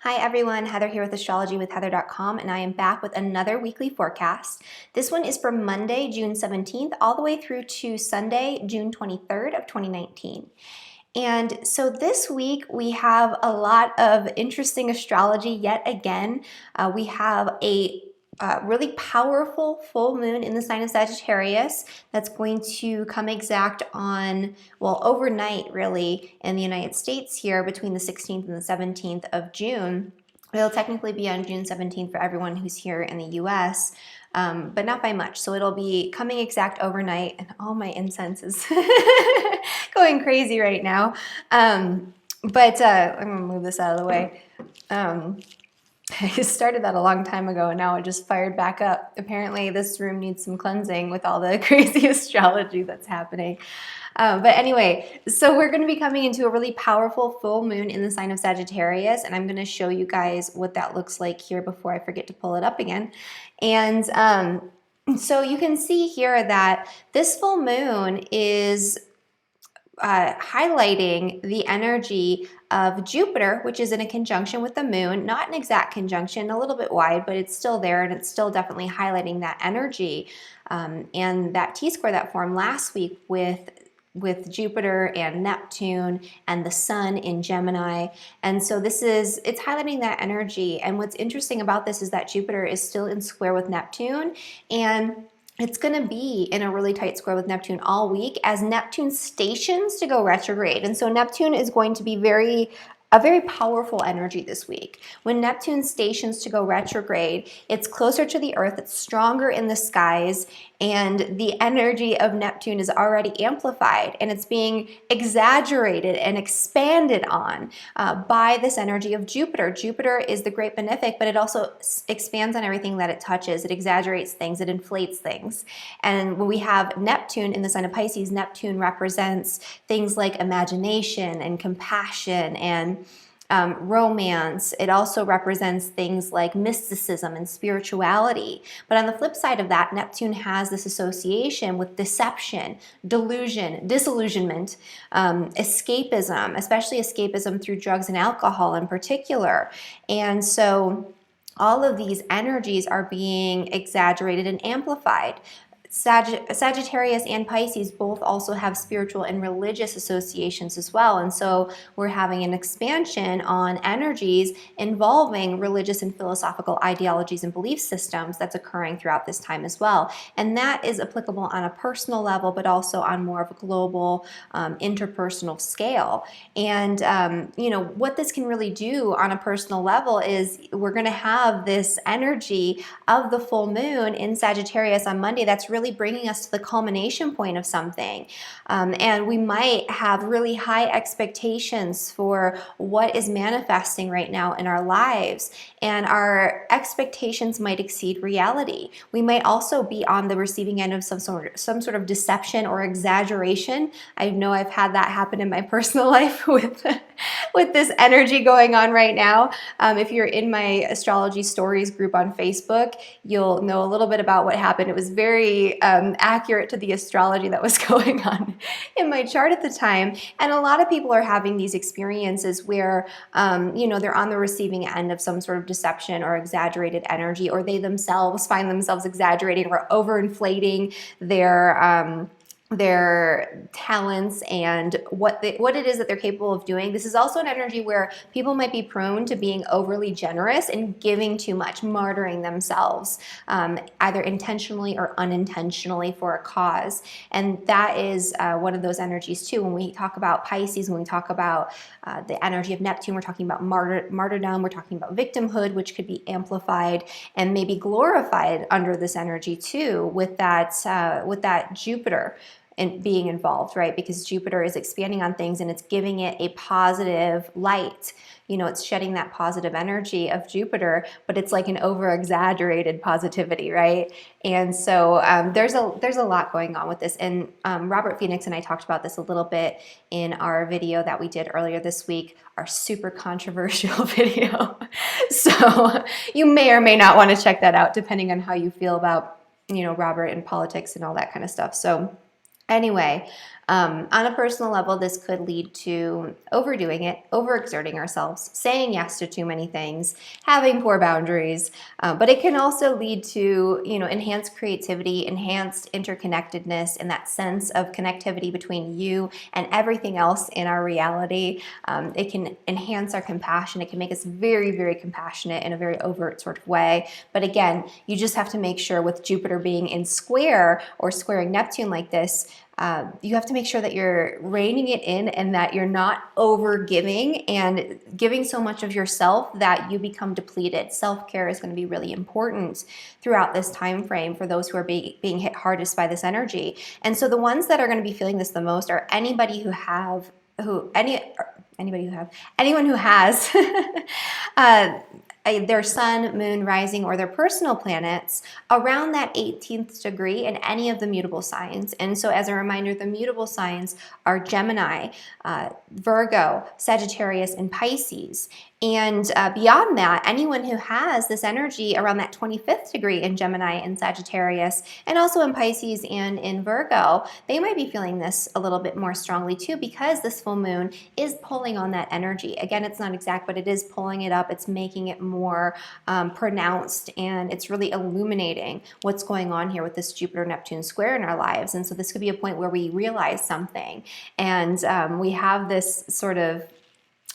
Hi everyone, Heather here with astrologywithheather.com, and I am back with another weekly forecast. This one is from Monday, June 17th, all the way through to Sunday, June 23rd of 2019. And so this week we have a lot of interesting astrology yet again. We have a really powerful full moon in the sign of Sagittarius that's going to come exact on, well, overnight really in the United States here between the 16th and the 17th of June. It'll technically be on June 17th for everyone who's here in the US, but not by much. So it'll be coming exact overnight, and all my incense is going crazy right now. I'm gonna move this out of the way. I started that a long time ago and now it just fired back up. Apparently this room needs some cleansing with all the crazy astrology that's happening. But anyway, so we're going to be coming into a really powerful full moon in the sign of Sagittarius, and I'm going to show you guys what that looks like here before I forget to pull it up again. And so you can see here that this full moon is highlighting the energy of Jupiter, which is in a conjunction with the moon, not an exact conjunction, a little bit wide, but it's still there, and it's still definitely highlighting that energy. And that T-square that formed last week with Jupiter and Neptune and the sun in Gemini. And so it's highlighting that energy. And what's interesting about this is that Jupiter is still in square with Neptune, and it's going to be in a really tight square with Neptune all week as Neptune stations to go retrograde. And so Neptune is going to be a very powerful energy this week. When Neptune stations to go retrograde, it's closer to the Earth, it's stronger in the skies, and the energy of Neptune is already amplified, and it's being exaggerated and expanded on by this energy of Jupiter. Jupiter is the great benefic, but it also expands on everything that it touches. It exaggerates things, it inflates things. And when we have Neptune in the sign of Pisces, Neptune represents things like imagination and compassion and romance. It also represents things like mysticism and spirituality. But on the flip side of that, Neptune has this association with deception, delusion, disillusionment, escapism, especially escapism through drugs and alcohol in particular. And so all of these energies are being exaggerated and amplified. Sagittarius and Pisces both also have spiritual and religious associations as well. And so we're having an expansion on energies involving religious and philosophical ideologies and belief systems that's occurring throughout this time as well. And that is applicable on a personal level, but also on more of a global, interpersonal scale. And, what this can really do on a personal level is we're going to have this energy of the full moon in Sagittarius on Monday that's really bringing us to the culmination point of something. And we might have really high expectations for what is manifesting right now in our lives. And our expectations might exceed reality. We might also be on the receiving end of some sort of deception or exaggeration. I know I've had that happen in my personal life with this energy going on right now. If you're in my astrology stories group on Facebook, you'll know a little bit about what happened. It was very accurate to the astrology that was going on in my chart at the time. And a lot of people are having these experiences where, they're on the receiving end of some sort of deception or exaggerated energy, or they themselves find themselves exaggerating or overinflating their talents and what it is that they're capable of doing. This is also an energy where people might be prone to being overly generous and giving too much, martyring themselves, either intentionally or unintentionally for a cause. And that is one of those energies too. When we talk about Pisces, when we talk about the energy of Neptune, we're talking about martyrdom, we're talking about victimhood, which could be amplified and maybe glorified under this energy too, with that Jupiter and being involved, right? Because Jupiter is expanding on things and it's giving it a positive light. It's shedding that positive energy of Jupiter, but it's like an over-exaggerated positivity, right? And so there's a lot going on with this. And Robert Phoenix and I talked about this a little bit in our video that we did earlier this week, our super controversial video. So you may or may not want to check that out, depending on how you feel about, Robert and politics and all that kind of stuff. So anyway, On a personal level, this could lead to overdoing it, overexerting ourselves, saying yes to too many things, having poor boundaries, but it can also lead to, enhanced creativity, enhanced interconnectedness, and that sense of connectivity between you and everything else in our reality. It can enhance our compassion. It can make us very, very compassionate in a very overt sort of way. But again, you just have to make sure, with Jupiter being in square or squaring Neptune like this, you have to make sure that you're reining it in and that you're not over giving and giving so much of yourself that you become depleted. Self-care is going to be really important throughout this time frame for those who are being hit hardest by this energy. And so the ones that are going to be feeling this the most are anyone who has their sun, moon, rising, or their personal planets around that 18th degree in any of the mutable signs. And so as a reminder, the mutable signs are Gemini, Virgo, Sagittarius, and Pisces. And beyond that, anyone who has this energy around that 25th degree in Gemini and Sagittarius, and also in Pisces and in Virgo, they might be feeling this a little bit more strongly too, because this full moon is pulling on that energy. Again, it's not exact, but it is pulling it up. It's making it more pronounced, and it's really illuminating what's going on here with this Jupiter-Neptune square in our lives. And so this could be a point where we realize something, and we have this sort of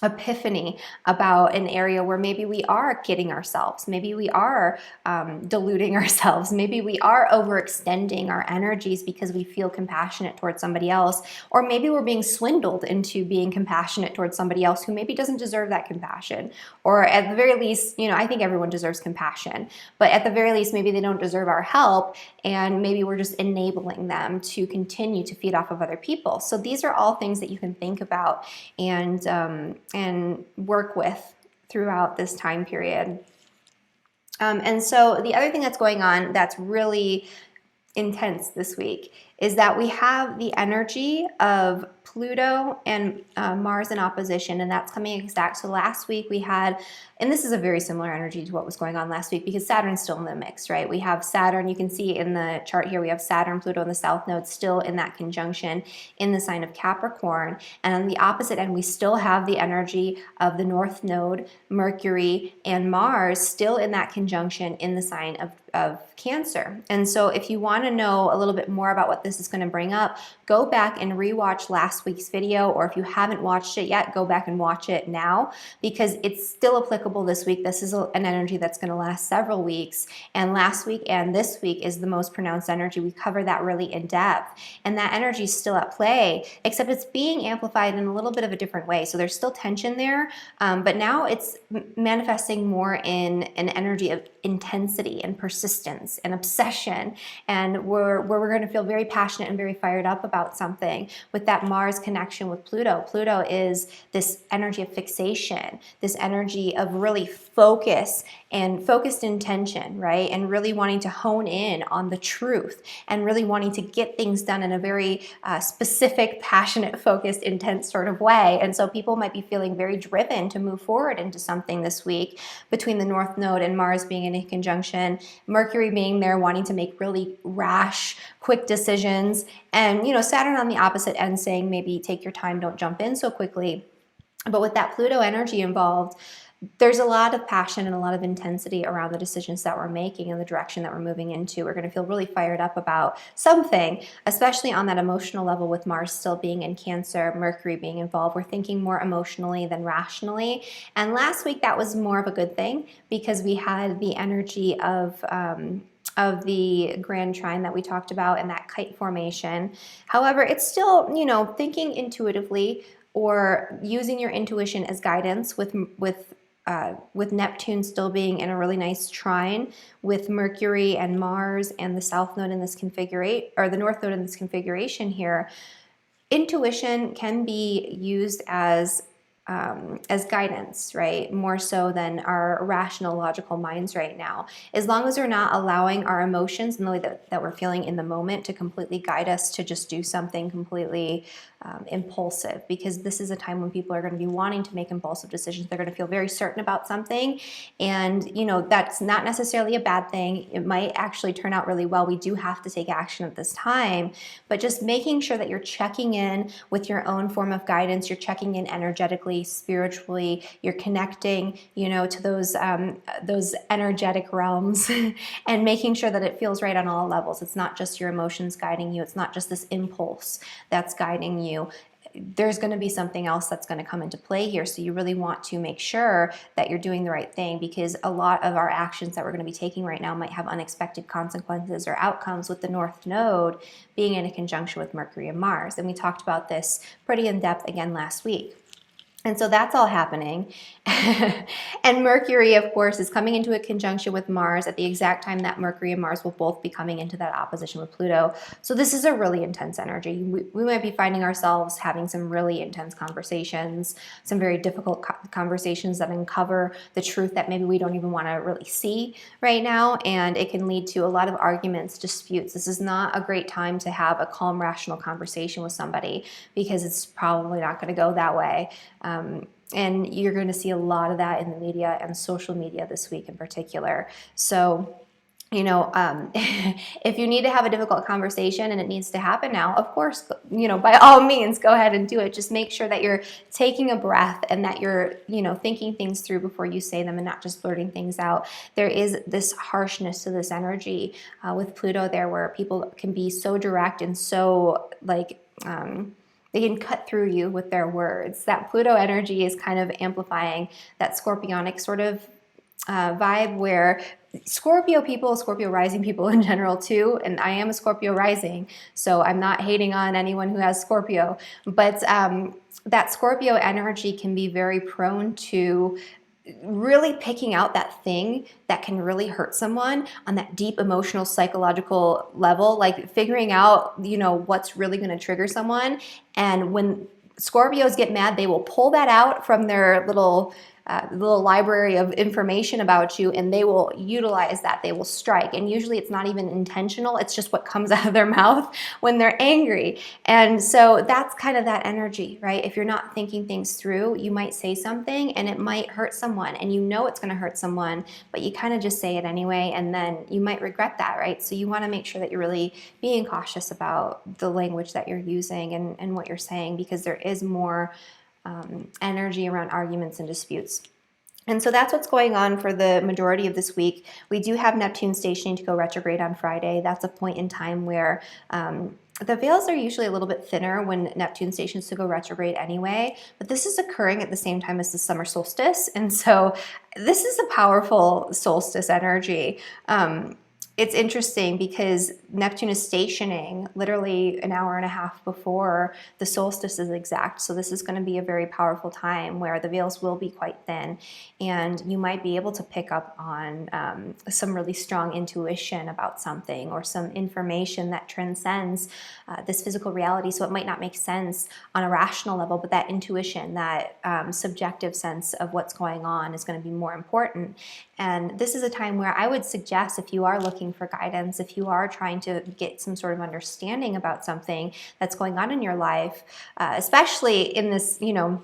epiphany about an area where maybe we are kidding ourselves, maybe we are deluding ourselves, maybe we are overextending our energies because we feel compassionate towards somebody else, or maybe we're being swindled into being compassionate towards somebody else who maybe doesn't deserve that compassion, or at the very least, I think everyone deserves compassion, but at the very least, maybe they don't deserve our help, and maybe we're just enabling them to continue to feed off of other people. So these are all things that you can think about and work with throughout this time period. And so the other thing that's going on that's really intense this week is that we have the energy of Pluto and Mars in opposition, and that's coming exact. So last week we had, and this is a very similar energy to what was going on last week because Saturn's still in the mix, right? We have Saturn, you can see in the chart here, we have Saturn, Pluto, and the South Node still in that conjunction in the sign of Capricorn. And on the opposite end, we still have the energy of the North Node, Mercury, and Mars still in that conjunction in the sign of Cancer. And so if you want to know a little bit more about what this is going to bring up, go back and rewatch last week's video, or if you haven't watched it yet, go back and watch it now because it's still applicable this week. This is an energy that's going to last several weeks, and last week and this week is the most pronounced energy. We cover that really in depth, and that energy is still at play, except it's being amplified in a little bit of a different way. So there's still tension there, but now it's manifesting more in an energy of intensity and persistence and obsession, and where we're going to feel very passionate and very fired up about something with that Mars connection with Pluto. Pluto is this energy of fixation, this energy of really focus and focused intention, right? And really wanting to hone in on the truth and really wanting to get things done in a very specific, passionate, focused, intense sort of way. And so people might be feeling very driven to move forward into something this week between the North Node and Mars being in a conjunction, Mercury being there wanting to make really rash, quick decisions, and Saturn on the opposite end saying maybe take your time, don't jump in so quickly. But with that Pluto energy involved, there's a lot of passion and a lot of intensity around the decisions that we're making and the direction that we're moving into. We're going to feel really fired up about something, especially on that emotional level with Mars still being in Cancer, Mercury being involved. We're thinking more emotionally than rationally. And last week that was more of a good thing because we had the energy of the grand trine that we talked about and that kite formation. However, it's still, thinking intuitively or using your intuition as guidance with Neptune still being in a really nice trine with Mercury and Mars and the South Node in this configuration, or the North Node in this configuration here. Intuition can be used as as guidance, right? More so than our rational, logical minds right now. As long as we're not allowing our emotions and the way that we're feeling in the moment to completely guide us to just do something completely impulsive, because this is a time when people are going to be wanting to make impulsive decisions. They're going to feel very certain about something, and you know, that's not necessarily a bad thing. It might actually turn out really well. We do have to take action at this time, but just making sure that you're checking in with your own form of guidance. You're checking in energetically, spiritually. You're connecting, you know, to those energetic realms and making sure that it feels right on all levels. It's not just your emotions guiding you. It's not just this impulse that's guiding you. There's going to be something else that's going to come into play here. So you really want to make sure that you're doing the right thing, because a lot of our actions that we're going to be taking right now might have unexpected consequences or outcomes, with the North Node being in a conjunction with Mercury and Mars. And we talked about this pretty in depth again last week. And so that's all happening. And Mercury, of course, is coming into a conjunction with Mars at the exact time that Mercury and Mars will both be coming into that opposition with Pluto. So this is a really intense energy. We might be finding ourselves having some really intense conversations, some very difficult conversations that uncover the truth that maybe we don't even want to really see right now. And it can lead to a lot of arguments, disputes. This is not a great time to have a calm, rational conversation with somebody, because it's probably not going to go that way. And you're going to see a lot of that in the media and social media this week in particular. So, you know, if you need to have a difficult conversation and it needs to happen now, of course, you know, by all means, go ahead and do it. Just make sure that you're taking a breath and that you're, you know, thinking things through before you say them and not just blurting things out. There is this harshness to this energy with Pluto there, where people can be so direct and so like, they can cut through you with their words. That Pluto energy is kind of amplifying that scorpionic sort of vibe, where Scorpio people, Scorpio rising people in general too, and I am a Scorpio rising, so I'm not hating on anyone who has Scorpio, but that Scorpio energy can be very prone to really picking out that thing that can really hurt someone on that deep emotional, psychological level, like figuring out, you know, what's really going to trigger someone. And when Scorpios get mad, they will pull that out from their little library of information about you, and they will utilize that. They will strike, and usually it's not even intentional. It's just what comes out of their mouth when they're angry. And so that's kind of that energy, right? If you're not thinking things through, you might say something and it might hurt someone, and you know it's going to hurt someone, but you kind of just say it anyway, and then you might regret that, right? So you want to make sure that you're really being cautious about the language that you're using and what you're saying, because there is more energy around arguments and disputes. And so that's what's going on for the majority of this week. We do have Neptune stationing to go retrograde on Friday. That's a point in time where the veils are usually a little bit thinner when Neptune stations to go retrograde anyway, but this is occurring at the same time as the summer solstice. And so this is a powerful solstice energy. It's interesting because Neptune is stationing literally an hour and a half before the solstice is exact. So this is going to be a very powerful time where the veils will be quite thin, and you might be able to pick up on some really strong intuition about something, or some information that transcends this physical reality. So it might not make sense on a rational level, but that intuition, that subjective sense of what's going on is going to be more important. And this is a time where I would suggest, if you are looking for guidance, if you are trying to get some sort of understanding about something that's going on in your life, especially in this, you know,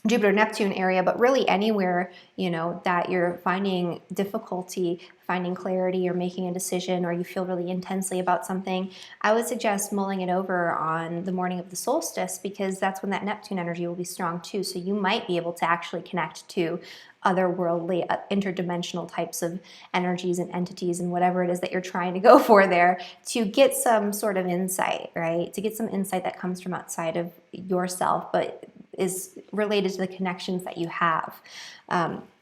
Jupiter-Neptune area, but really anywhere, you know, that you're finding difficulty finding clarity or making a decision, or you feel really intensely about something, I would suggest mulling it over on the morning of the solstice, because that's when that Neptune energy will be strong too. So you might be able to actually connect to otherworldly, interdimensional types of energies and entities and whatever it is that you're trying to go for there, to get some sort of insight, right? To get some insight that comes from outside of yourself, but is related to the connections that you have.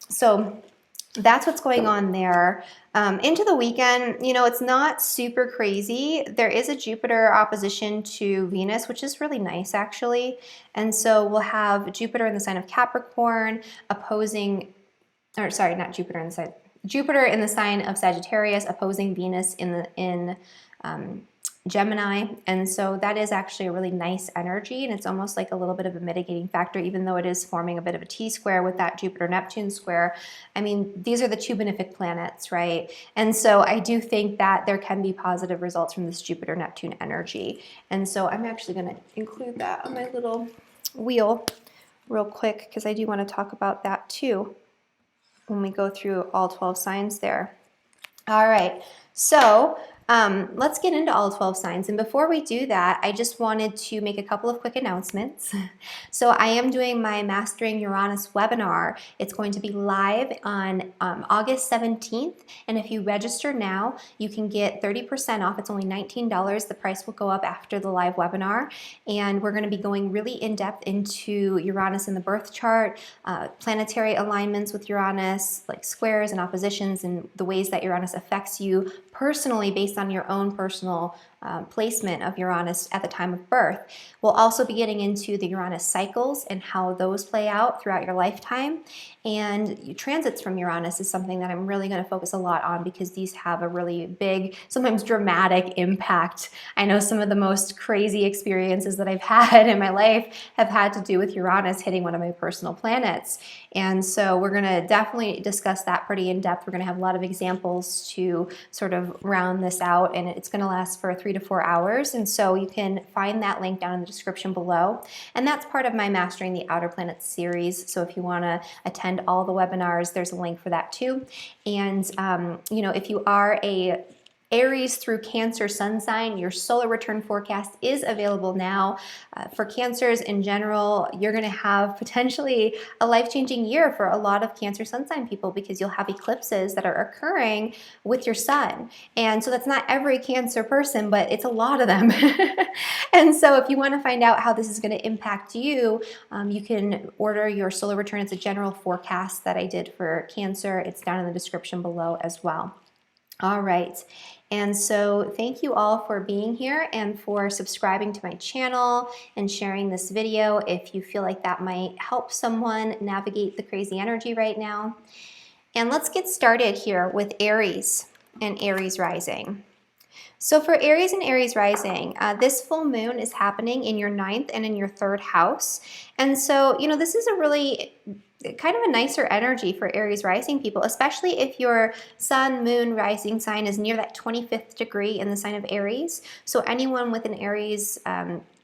So that's what's going on there. Into the weekend, you know, it's not super crazy. There is a Jupiter opposition to Venus, which is really nice, actually. And so we'll have Jupiter in the sign of Capricorn opposing, or sorry, not Jupiter in the sign, Jupiter in the sign of Sagittarius opposing Venus in Gemini, and so that is actually a really nice energy, and it's almost like a little bit of a mitigating factor, even though it is forming a bit of a T-square with that Jupiter-Neptune square. I mean, these are the two benefic planets, right? And so I do think that there can be positive results from this Jupiter-Neptune energy. And so I'm actually going to include that on my little wheel real quick, because I do want to talk about that too when we go through all 12 signs there. All right, so let's get into all 12 signs. And before we do that, I just wanted to make a couple of quick announcements. So I am doing my Mastering Uranus webinar. It's going to be live on August 17th. And if you register now, you can get 30% off. It's only $19. The price will go up after the live webinar. And we're going to be going really in depth into Uranus in the birth chart, planetary alignments with Uranus, like squares and oppositions, and the ways that Uranus affects you personally based on your own personal placement of Uranus at the time of birth. We'll also be getting into the Uranus cycles and how those play out throughout your lifetime. And transits from Uranus is something that I'm really going to focus a lot on, because these have a really big, sometimes dramatic impact. I know some of the most crazy experiences that I've had in my life have had to do with Uranus hitting one of my personal planets. And so we're going to definitely discuss that pretty in depth. We're going to have a lot of examples to sort of round this out, and it's going to last for 3 to 4 hours. And so you can find that link down in the description below. And that's part of my Mastering the Outer Planets series. So if you want to attend all the webinars, there's a link for that too. And, you know, if you are a Aries through Cancer sun sign, your solar return forecast is available now. For Cancers in general, you're going to have potentially a life-changing year for a lot of Cancer sun sign people, because you'll have eclipses that are occurring with your sun. And so that's not every Cancer person, but it's a lot of them. And so if you want to find out how this is going to impact you, you can order your solar return. It's a general forecast that I did for Cancer. It's down in the description below as well. All right. And so thank you all for being here and for subscribing to my channel and sharing this video if you feel like that might help someone navigate the crazy energy right now. And let's get started here with Aries and Aries rising. So for Aries and Aries rising, this full moon is happening in your 9th and in your 3rd house. And so, you know, this is a really kind of a nicer energy for Aries rising people, especially if your sun, moon, rising sign is near that 25th degree in the sign of Aries. So anyone with an Aries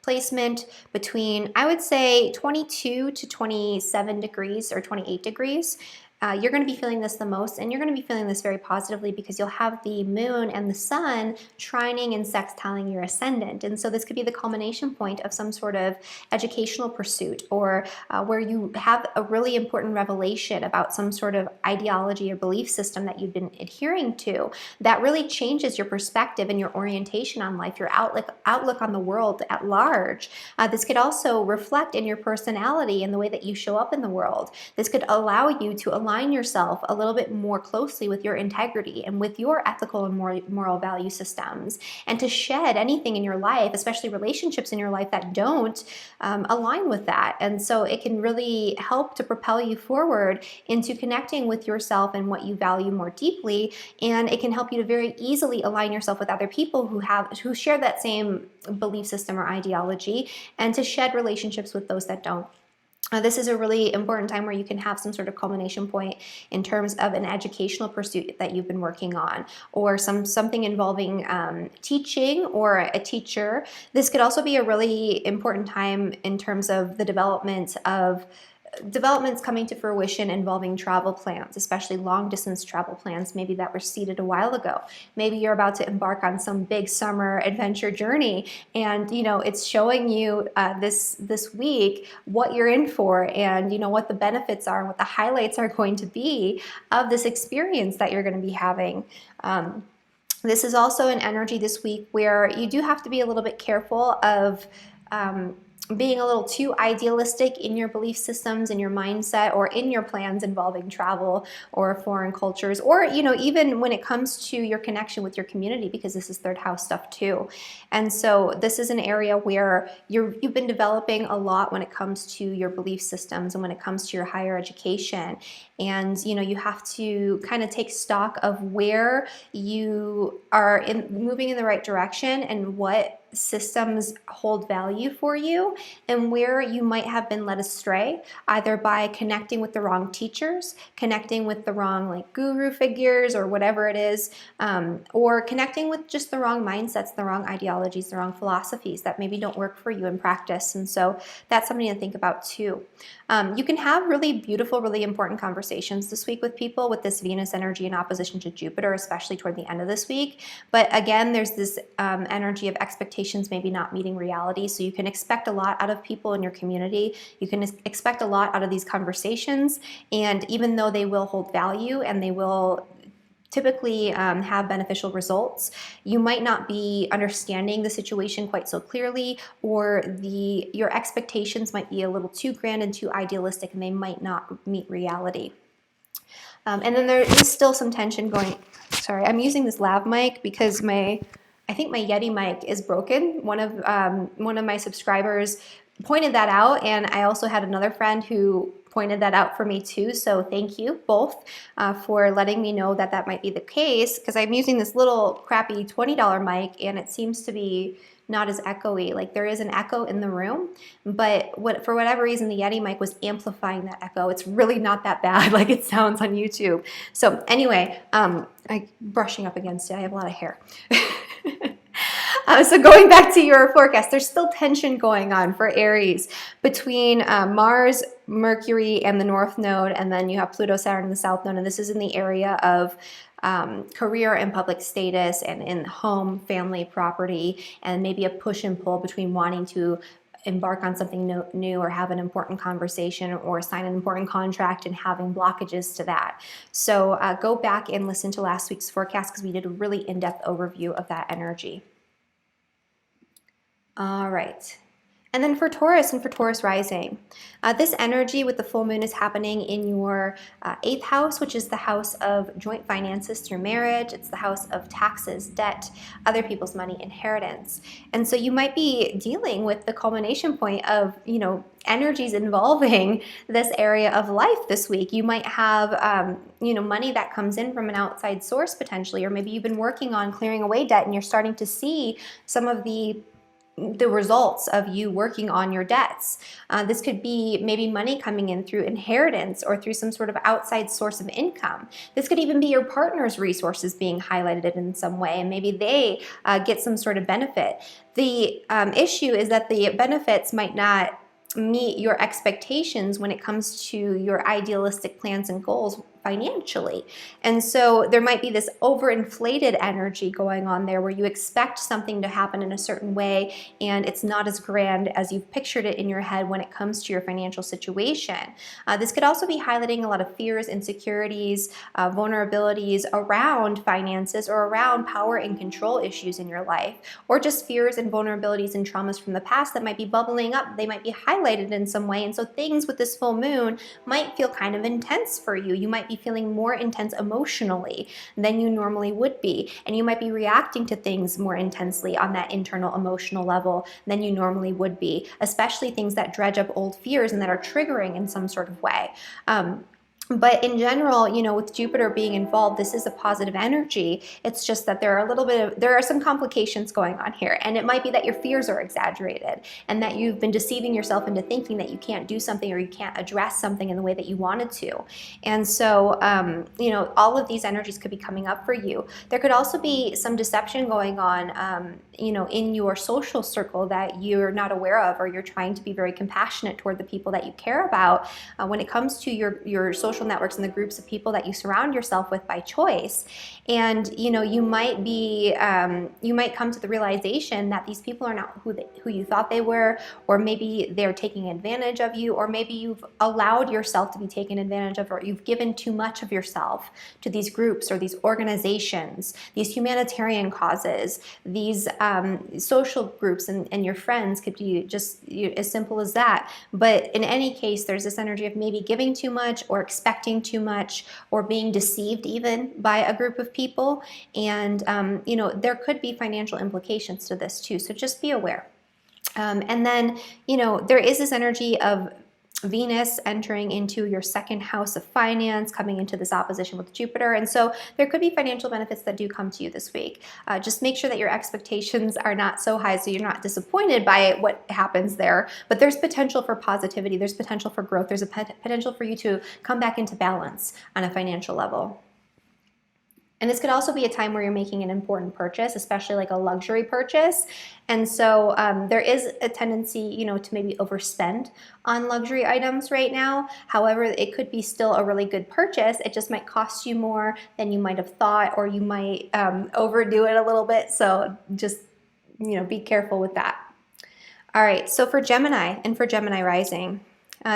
placement between, I would say, 22 to 27 degrees or 28 degrees, you're going to be feeling this the most, and you're going to be feeling this very positively, because you'll have the moon and the sun trining and sextiling your ascendant. And so this could be the culmination point of some sort of educational pursuit, or where you have a really important revelation about some sort of ideology or belief system that you've been adhering to that really changes your perspective and your orientation on life, your outlook on the world at large. This could also reflect in your personality and the way that you show up in the world. This could allow you to align yourself a little bit more closely with your integrity and with your ethical and moral value systems, and to shed anything in your life, especially relationships in your life, that don't align with that. And so it can really help to propel you forward into connecting with yourself and what you value more deeply. And it can help you to very easily align yourself with other people who share that same belief system or ideology, and to shed relationships with those that don't. This is a really important time where you can have some sort of culmination point in terms of an educational pursuit that you've been working on, or something involving teaching or a teacher. This could also be a really important time in terms of the developments coming to fruition involving travel plans, especially long distance travel plans, maybe that were seeded a while ago. Maybe you're about to embark on some big summer adventure journey, and you know it's showing you this week what you're in for, and you know what the benefits are and what the highlights are going to be of this experience that you're going to be having. This is also an energy this week where you do have to be a little bit careful of being a little too idealistic in your belief systems, in your mindset, or in your plans involving travel or foreign cultures, or even when it comes to your connection with your community, because this is third house stuff too. And so this is an area where you've been developing a lot when it comes to your belief systems and when it comes to your higher education. And you have to kind of take stock of where you are moving in the right direction and what systems hold value for you, and where you might have been led astray, either by connecting with the wrong teachers, connecting with the wrong like guru figures or whatever it is, or connecting with just the wrong mindsets, the wrong ideologies, the wrong philosophies that maybe don't work for you in practice. And so that's something to think about too. You can have really beautiful, really important conversations this week with people with this Venus energy in opposition to Jupiter, especially toward the end of this week. But again, there's this energy of expectations maybe not meeting reality. So you can expect a lot out of people in your community. You can expect a lot out of these conversations. And even though they will hold value and they will typically have beneficial results, you might not be understanding the situation quite so clearly, or your expectations might be a little too grand and too idealistic, and they might not meet reality. And then there is still some tension going. Sorry, I'm using this lav mic because I think my Yeti mic is broken. One of my subscribers pointed that out, and I also had another friend who pointed that out for me too. So thank you both for letting me know that might be the case, because I'm using this little crappy $20 mic and it seems to be not as echoey. Like there is an echo in the room, but for whatever reason, the Yeti mic was amplifying that echo. It's really not that bad like it sounds on YouTube. So anyway, I'm brushing up against it. I have a lot of hair. So going back to your forecast, there's still tension going on for Aries between Mars, Mercury, and the North Node, and then you have Pluto, Saturn, and the South Node, and this is in the area of career and public status, and in home, family, property, and maybe a push and pull between wanting to embark on something new or have an important conversation or sign an important contract and having blockages to that. So go back and listen to last week's forecast because we did a really in-depth overview of that energy. All right. And then for Taurus and for Taurus rising, this energy with the full moon is happening in your 8th house, which is the house of joint finances through marriage. It's the house of taxes, debt, other people's money, inheritance. And so you might be dealing with the culmination point of, energies involving this area of life this week. You might have, money that comes in from an outside source potentially, or maybe you've been working on clearing away debt and you're starting to see some of the results of you working on your debts. This could be maybe money coming in through inheritance or through some sort of outside source of income. This could even be your partner's resources being highlighted in some way, and maybe they get some sort of benefit. The issue is that the benefits might not meet your expectations when it comes to your idealistic plans and goals financially. And so there might be this overinflated energy going on there where you expect something to happen in a certain way and it's not as grand as you've pictured it in your head when it comes to your financial situation. This could also be highlighting a lot of fears, insecurities, vulnerabilities around finances or around power and control issues in your life, or just fears and vulnerabilities and traumas from the past that might be bubbling up. They might be highlighted in some way. And so things with this full moon might feel kind of intense for you. You might be feeling more intense emotionally than you normally would be. And you might be reacting to things more intensely on that internal emotional level than you normally would be, especially things that dredge up old fears and that are triggering in some sort of way. But in general, with Jupiter being involved, this is a positive energy. It's just that there are some complications going on here. And it might be that your fears are exaggerated and that you've been deceiving yourself into thinking that you can't do something or you can't address something in the way that you wanted to. And so, all of these energies could be coming up for you. There could also be some deception going on, in your social circle that you're not aware of, or you're trying to be very compassionate toward the people that you care about. When it comes to your social social networks and the groups of people that you surround yourself with by choice. And you might be you might come to the realization that these people are not who you thought they were, or maybe they're taking advantage of you, or maybe you've allowed yourself to be taken advantage of, or you've given too much of yourself to these groups or these organizations, these humanitarian causes, these social groups, and your friends could be just as simple as that. But in any case, there's this energy of maybe giving too much, or expecting too much, or being deceived even by a group of people. And there could be financial implications to this too, so just be aware. And then there is this energy of Venus entering into your second house of finance, coming into this opposition with Jupiter. And so there could be financial benefits that do come to you this week. Just make sure that your expectations are not so high so you're not disappointed by what happens there. But there's potential for positivity. There's potential for growth. There's a potential for you to come back into balance on a financial level. And this could also be a time where you're making an important purchase, especially like a luxury purchase. And so there is a tendency, to maybe overspend on luxury items right now. However, it could be still a really good purchase. It just might cost you more than you might have thought, or you might overdo it a little bit. So just, be careful with that. All right, so for Gemini and for Gemini rising,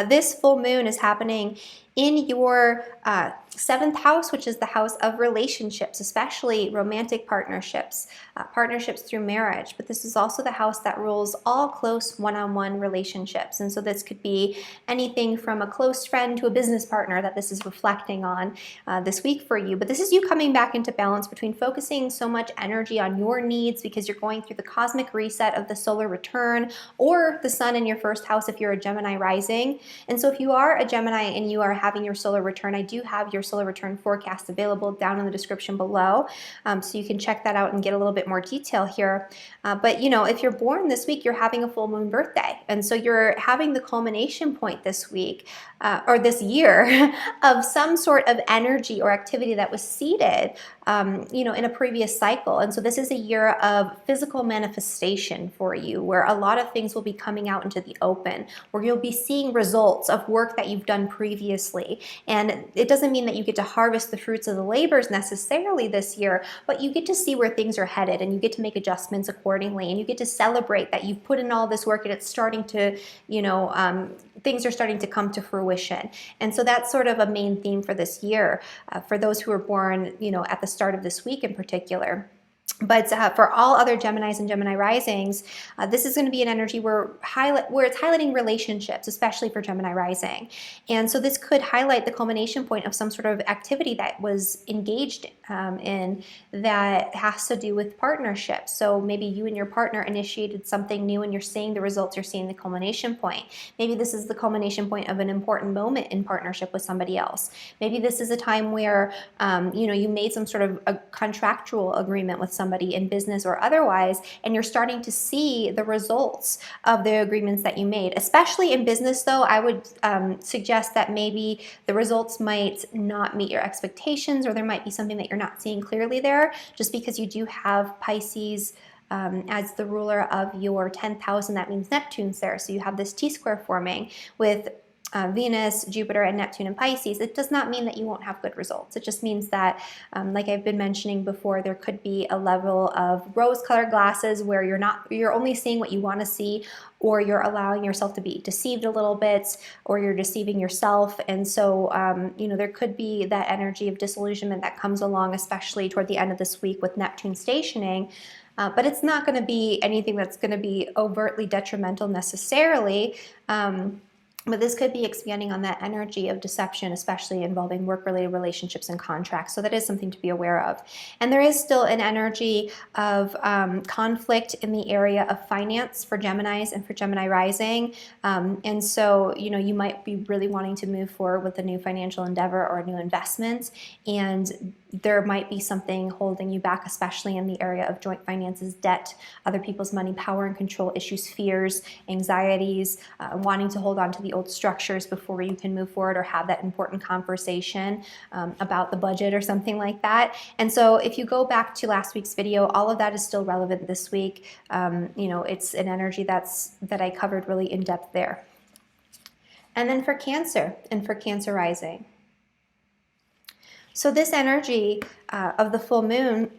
this full moon is happening in your 7th house, which is the house of relationships, especially romantic partnerships, partnerships through marriage. But this is also the house that rules all close one-on-one relationships. And so this could be anything from a close friend to a business partner that this is reflecting on this week for you. But this is you coming back into balance between focusing so much energy on your needs because you're going through the cosmic reset of the solar return, or the sun in your 1st house if you're a Gemini rising. And so if you are a Gemini and you are having your solar return, I do have your solar return forecast available down in the description below, so you can check that out and get a little bit more detail here. But if you're born this week, you're having a full moon birthday, and so you're having the culmination point this week or this year of some sort of energy or activity that was seeded in a previous cycle. And so this is a year of physical manifestation for you, where a lot of things will be coming out into the open, where you'll be seeing results of work that you've done previously. And it doesn't mean that you get to harvest the fruits of the labors necessarily this year, but you get to see where things are headed, and you get to make adjustments accordingly, and you get to celebrate that you've put in all this work and it's starting to, things are starting to come to fruition. And so that's sort of a main theme for this year, for those who are born, at the start of this week in particular. But for all other Geminis and Gemini risings, this is going to be an energy where it's highlighting relationships, especially for Gemini rising. And so this could highlight the culmination point of some sort of activity that was engaged in that has to do with partnerships. So maybe you and your partner initiated something new and you're seeing the results, you're seeing the culmination point. Maybe this is the culmination point of an important moment in partnership with somebody else. Maybe this is a time where you made some sort of a contractual agreement with somebody in business or otherwise, and you're starting to see the results of the agreements that you made. Especially in business though, I would suggest that maybe the results might not meet your expectations, or there might be something that you're not seeing clearly there, just because you do have Pisces as the ruler of your 10th house, and that means Neptune's there. So you have this T-square forming with Venus, Jupiter, and Neptune in Pisces. It does not mean that you won't have good results. It just means that, like I've been mentioning before, there could be a level of rose-colored glasses where you're only seeing what you want to see, or you're allowing yourself to be deceived a little bit, or you're deceiving yourself. And so, there could be that energy of disillusionment that comes along, especially toward the end of this week with Neptune stationing. But it's not going to be anything that's going to be overtly detrimental necessarily. But this could be expanding on that energy of deception, especially involving work-related relationships and contracts. So that is something to be aware of. And there is still an energy of conflict in the area of finance for Geminis and for Gemini rising. And so, you might be really wanting to move forward with a new financial endeavor or a new investment. And there might be something holding you back, especially in the area of joint finances, debt, other people's money, power and control issues, fears, anxieties, wanting to hold on to the old structures before you can move forward or have that important conversation about the budget or something like that. And so if you go back to last week's video, all of that is still relevant this week. It's an energy that I covered really in depth there. And then for Cancer and for Cancer rising. So this energy of the full moon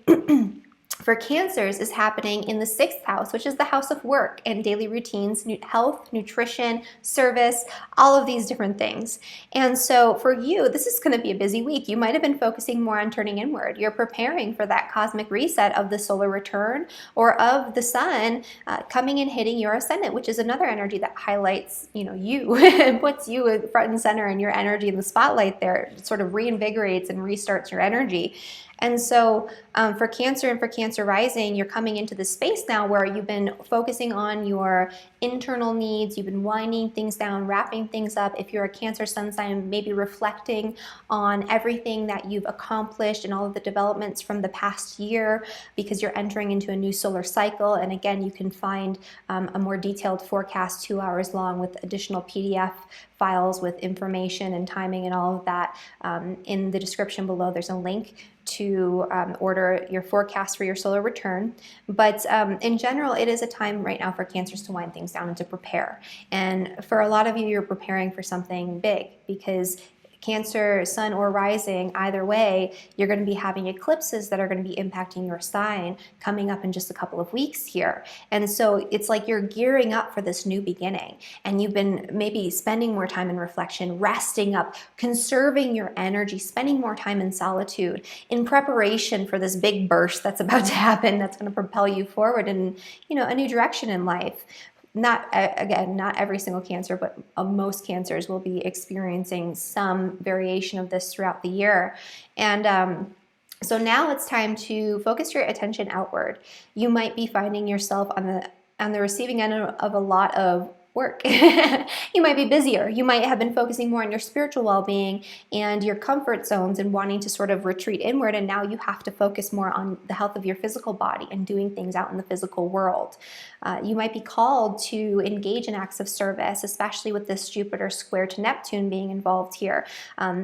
for Cancers is happening in the 6th house, which is the house of work and daily routines, health, nutrition, service, all of these different things. And so for you, this is going to be a busy week. You might have been focusing more on turning inward. You're preparing for that cosmic reset of the solar return or of the sun coming and hitting your ascendant, which is another energy that highlights, you and puts you front and center and your energy in the spotlight there. It sort of reinvigorates and restarts your energy. And so for Cancer and for Cancer rising, you're coming into this space now where you've been focusing on your internal needs, you've been winding things down, wrapping things up. If you're a Cancer sun sign, maybe reflecting on everything that you've accomplished and all of the developments from the past year, because you're entering into a new solar cycle. And again, you can find a more detailed forecast 2 hours long with additional PDF files with information and timing and all of that in the description below. There's a link to order your forecast for your solar return. But in general, it is a time right now for Cancers to wind things down and to prepare. And for a lot of you, you're preparing for something big because Cancer, sun or rising, either way, you're going to be having eclipses that are going to be impacting your sign coming up in just a couple of weeks here. And so it's like you're gearing up for this new beginning, and you've been maybe spending more time in reflection, resting up, conserving your energy, spending more time in solitude in preparation for this big burst that's about to happen, that's going to propel you forward in, a new direction in life. Not every single Cancer, but most Cancers will be experiencing some variation of this throughout the year. And so now it's time to focus your attention outward. You might be finding yourself on the receiving end of a lot of work. You might be busier. You might have been focusing more on your spiritual well-being and your comfort zones and wanting to sort of retreat inward, and now you have to focus more on the health of your physical body and doing things out in the physical world. You might be called to engage in acts of service, especially with this Jupiter square to Neptune being involved here.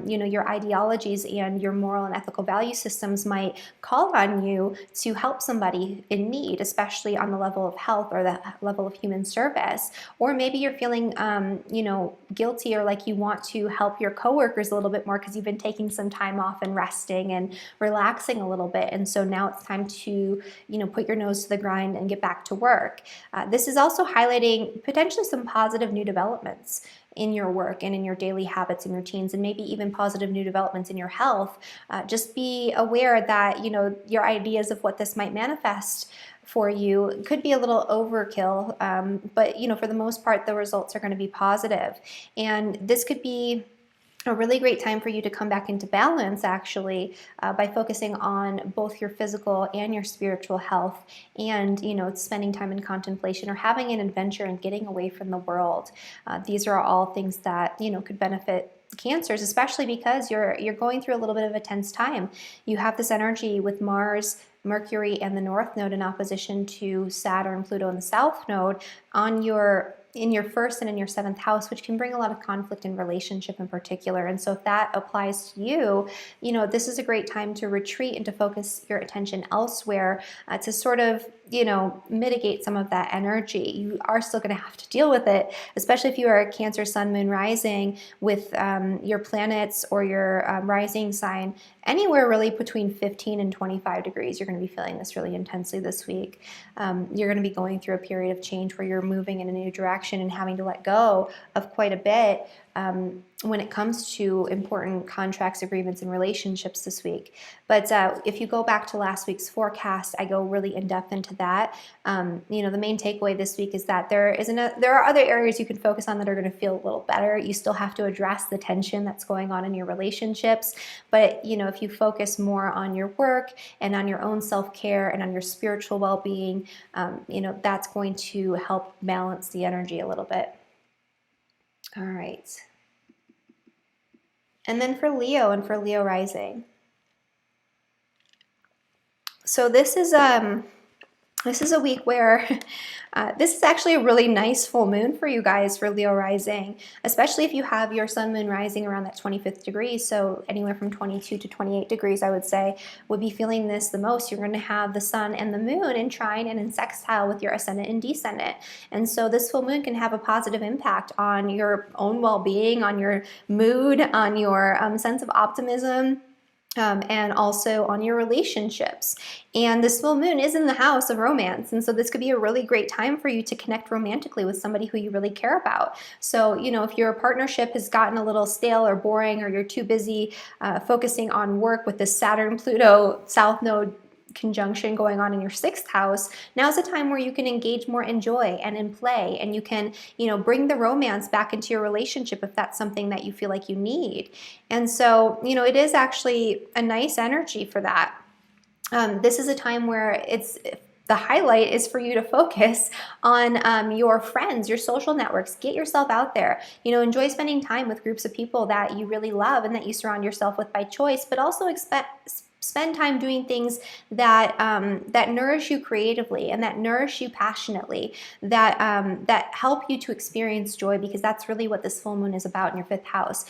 Your ideologies and your moral and ethical value systems might call on you to help somebody in need, especially on the level of health or the level of human service. Or maybe you're feeling, guilty, or like you want to help your coworkers a little bit more because you've been taking some time off and resting and relaxing a little bit. And so now it's time to, put your nose to the grind and get back to work. This is also highlighting potentially some positive new developments in your work and in your daily habits and routines, and maybe even positive new developments in your health. Just be aware that, your ideas of what this might manifest for you could be a little overkill, but for the most part, the results are going to be positive. And this could be a really great time for you to come back into balance, actually, by focusing on both your physical and your spiritual health, and spending time in contemplation or having an adventure and getting away from the world. These are all things that could benefit Cancers, especially because you're going through a little bit of a tense time. You have this energy with Mars, Mercury, and the North Node in opposition to Saturn, Pluto, and the South Node in your first and in your 7th house, which can bring a lot of conflict in relationship in particular. And so if that applies to you, this is a great time to retreat and to focus your attention elsewhere, to sort of, mitigate some of that energy. You are still going to have to deal with it, especially if you are a Cancer sun, moon, rising with your planets or your rising sign anywhere really between 15 and 25 degrees. You're going to be feeling this really intensely this week. You're going to be going through a period of change where you're moving in a new direction and having to let go of quite a bit when it comes to important contracts, agreements, and relationships this week. But if you go back to last week's forecast, I go really in depth into that. The main takeaway this week is that there are other areas you can focus on that are going to feel a little better. You still have to address the tension that's going on in your relationships, but if you focus more on your work and on your own self-care and on your spiritual well-being, that's going to help balance the energy a little bit. All right. And then for Leo and for Leo rising. So this is a week where this is actually a really nice full moon for you guys for Leo rising, especially if you have your sun, moon, rising around that 25th degree. So anywhere from 22 to 28 degrees, I would say, would be feeling this the most. You're going to have the sun and the moon in trine and in sextile with your ascendant and descendant. And so this full moon can have a positive impact on your own well-being, on your mood, on your sense of optimism. and also on your relationships. And this full moon is in the house of romance. And so this could be a really great time for you to connect romantically with somebody who you really care about. So, if your partnership has gotten a little stale or boring, or you're too busy focusing on work with this Saturn-Pluto South Node conjunction going on in your 6th house, now's a time where you can engage more in joy and in play, and you can, bring the romance back into your relationship if that's something that you feel like you need. And so, it is actually a nice energy for that. This is a time where the highlight is for you to focus on your friends, your social networks. Get yourself out there. Enjoy spending time with groups of people that you really love and that you surround yourself with by choice, but also spend time doing things that that nourish you creatively and that nourish you passionately, that help you to experience joy, because that's really what this full moon is about in your 5th house.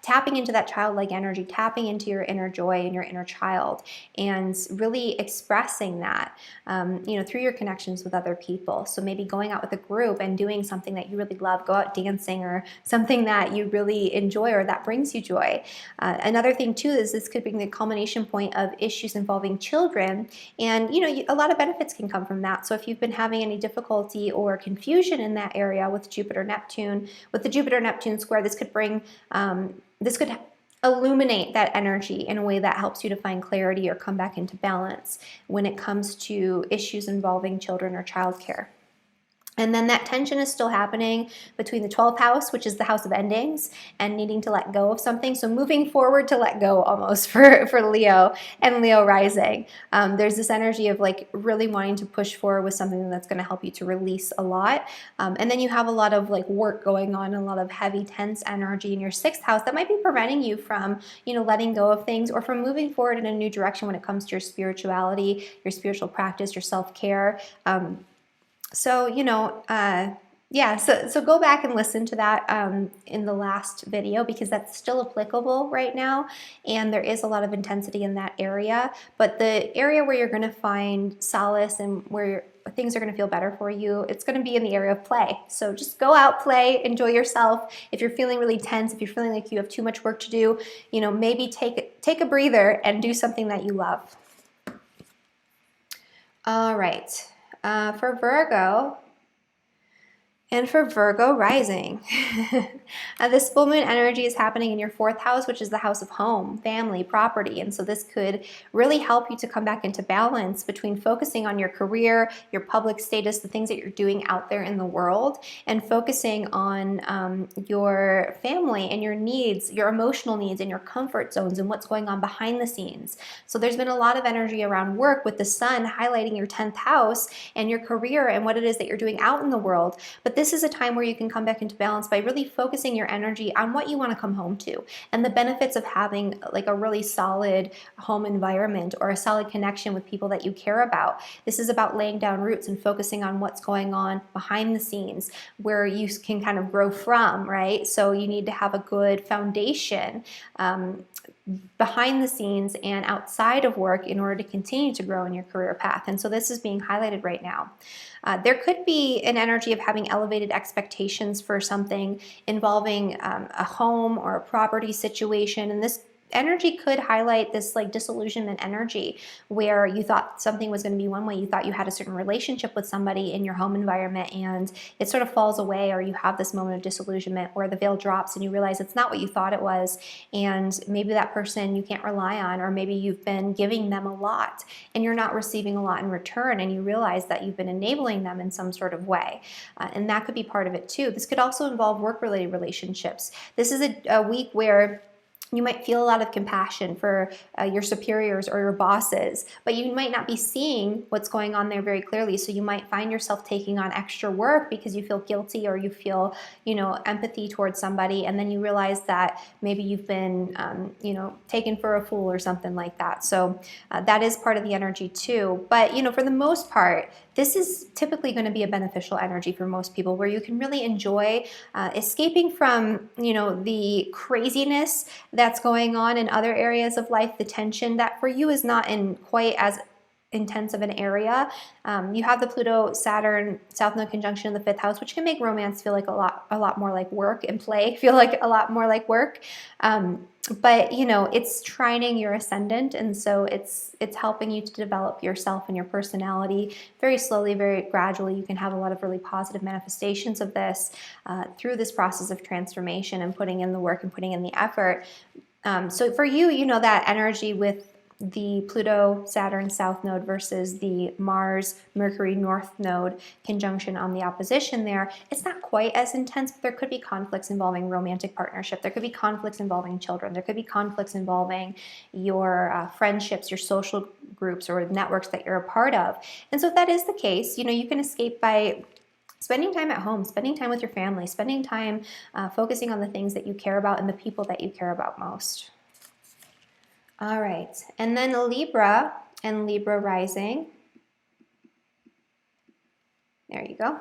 Tapping into that childlike energy, tapping into your inner joy and your inner child, and really expressing that, through your connections with other people. So maybe going out with a group and doing something that you really love, go out dancing, or something that you really enjoy or that brings you joy. Another thing too is this could bring the culmination point of issues involving children, and a lot of benefits can come from that. So if you've been having any difficulty or confusion in that area with Jupiter-Neptune, with the Jupiter-Neptune square, this could illuminate that energy in a way that helps you to find clarity or come back into balance when it comes to issues involving children or childcare. And then that tension is still happening between the 12th house, which is the house of endings, and needing to let go of something. So moving forward to let go almost for Leo and Leo rising. There's this energy of like really wanting to push forward with something that's going to help you to release a lot. And then you have a lot of like work going on, a lot of heavy, tense energy in your 6th house that might be preventing you from, letting go of things or from moving forward in a new direction when it comes to your spirituality, your spiritual practice, your self-care. So, yeah, so go back and listen to that in the last video, because that's still applicable right now, and there is a lot of intensity in that area. But the area where you're going to find solace and where things are going to feel better for you, it's going to be in the area of play. So just go out, play, enjoy yourself. If you're feeling really tense, if you're feeling like you have too much work to do, maybe take a breather and do something that you love. All right. For Virgo, and for Virgo rising, this full moon energy is happening in your 4th house, which is the house of home, family, property. And so this could really help you to come back into balance between focusing on your career, your public status, the things that you're doing out there in the world, and focusing on your family and your needs, your emotional needs and your comfort zones and what's going on behind the scenes. So there's been a lot of energy around work with the sun highlighting your 10th house and your career and what it is that you're doing out in the world. But this is a time where you can come back into balance by really focusing your energy on what you want to come home to and the benefits of having like a really solid home environment or a solid connection with people that you care about. This is about laying down roots and focusing on what's going on behind the scenes where you can kind of grow from, right? So you need to have a good foundation behind the scenes and outside of work in order to continue to grow in your career path. And so this is being highlighted right now. There could be an energy of having elevated expectations for something involving a home or a property situation, and this energy could highlight this like disillusionment energy where you thought something was going to be one way, you thought you had a certain relationship with somebody in your home environment, and it sort of falls away, or you have this moment of disillusionment where the veil drops and you realize it's not what you thought it was, and maybe that person you can't rely on, or maybe you've been giving them a lot and you're not receiving a lot in return, and you realize that you've been enabling them in some sort of way, and that could be part of it too. This could also involve work-related relationships. This is a week where you might feel a lot of compassion for your superiors or your bosses, but you might not be seeing what's going on there very clearly. So you might find yourself taking on extra work because you feel guilty or you feel, empathy towards somebody, and then you realize that maybe you've been, taken for a fool or something like that. So that is part of the energy too. But, for the most part, this is typically going to be a beneficial energy for most people, where you can really enjoy escaping from, the craziness that's going on in other areas of life, the tension that for you is not in quite as intense of an area. You have the Pluto Saturn South Node conjunction in the 5th house, which can make romance feel like a lot more like work, and play feel like a lot more like work. But you know, it's trining your ascendant, and so it's helping you to develop yourself and your personality very slowly, very gradually. You can have a lot of really positive manifestations of this through this process of transformation and putting in the work and putting in the effort. So for you, you know, that energy with the Pluto Saturn South Node versus the Mars Mercury North Node conjunction on the opposition there, it's not quite as intense, but there could be conflicts involving romantic partnership. There could be conflicts involving children. There could be conflicts involving your friendships, your social groups, or networks that you're a part of. And so if that is the case, you know, you can escape by spending time at home, spending time with your family, spending time focusing on the things that you care about and the people that you care about most. All right, and then Libra and Libra rising. There you go.